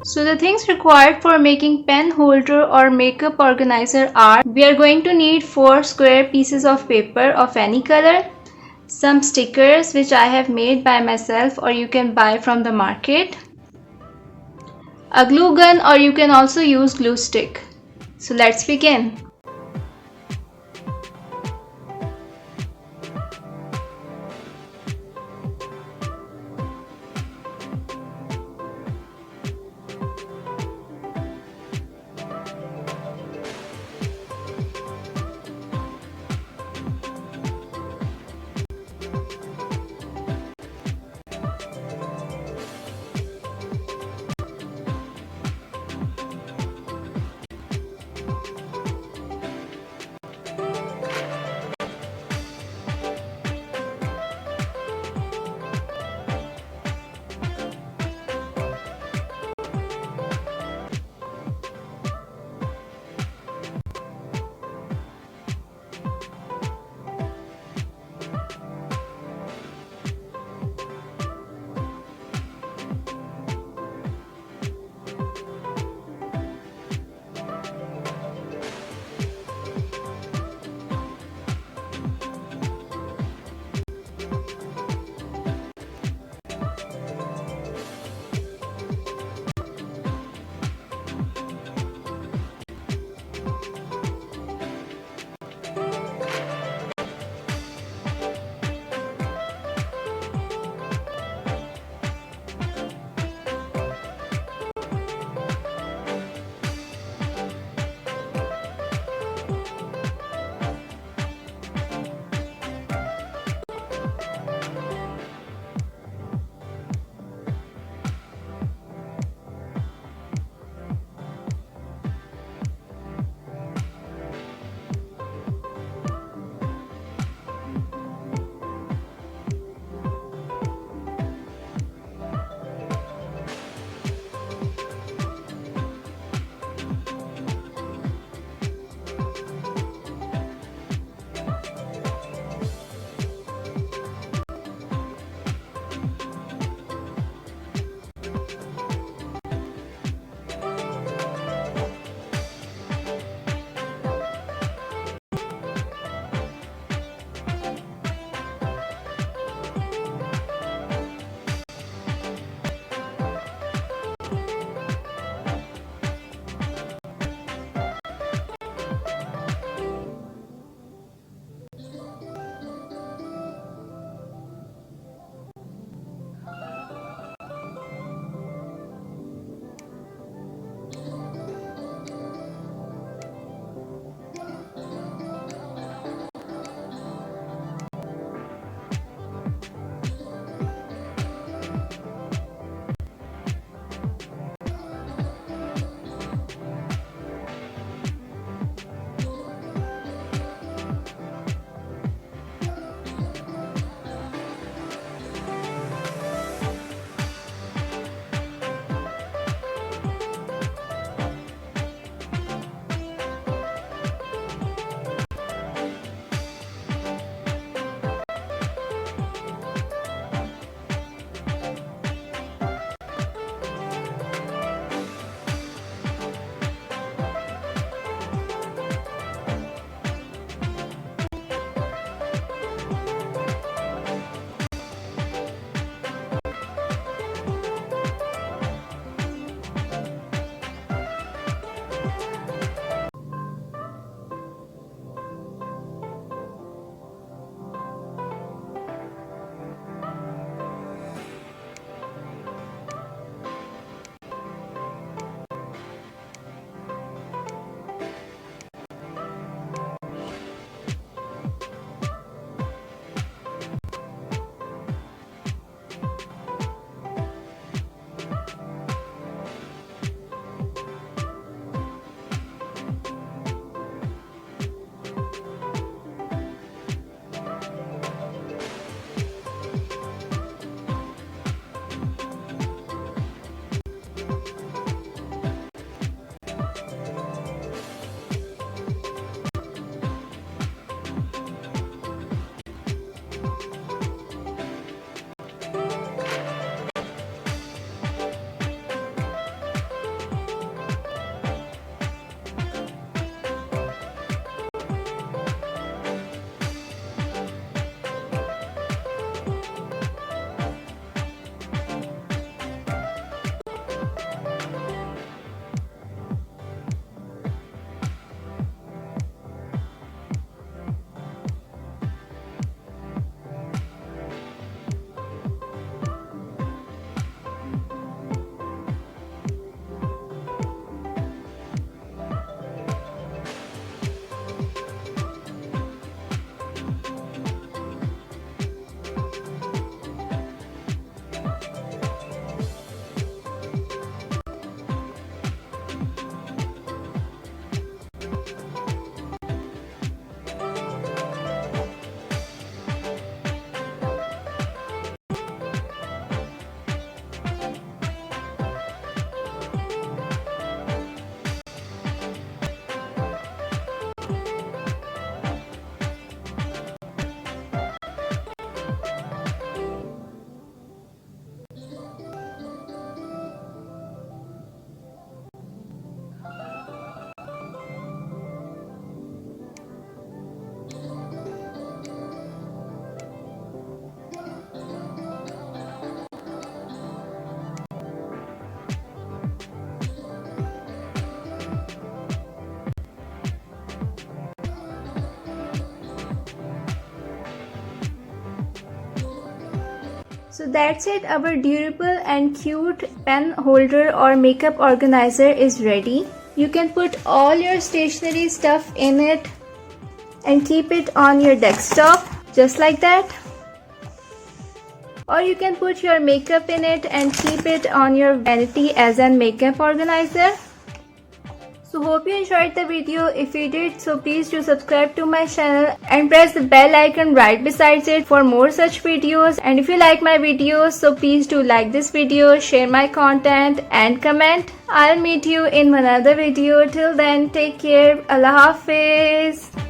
So the things required for making pen holder or makeup organizer are, we are going to need 4 square pieces of paper of any color, some stickers which I have made by myself or you can buy from the market, a glue gun or you can also use glue stick. So let's begin. So that's it, our durable and cute pen holder or makeup organizer is ready. You can put all your stationery stuff in it and keep it on your desktop just like that. Or you can put your makeup in it and keep it on your vanity as a makeup organizer. So hope you enjoyed the video. If you did, so please do subscribe to my channel and press the bell icon right besides it for more such videos. And if you like my videos, so please do like this video, share my content and comment. I'll meet you in another video. Till then, take care. Allah Hafiz.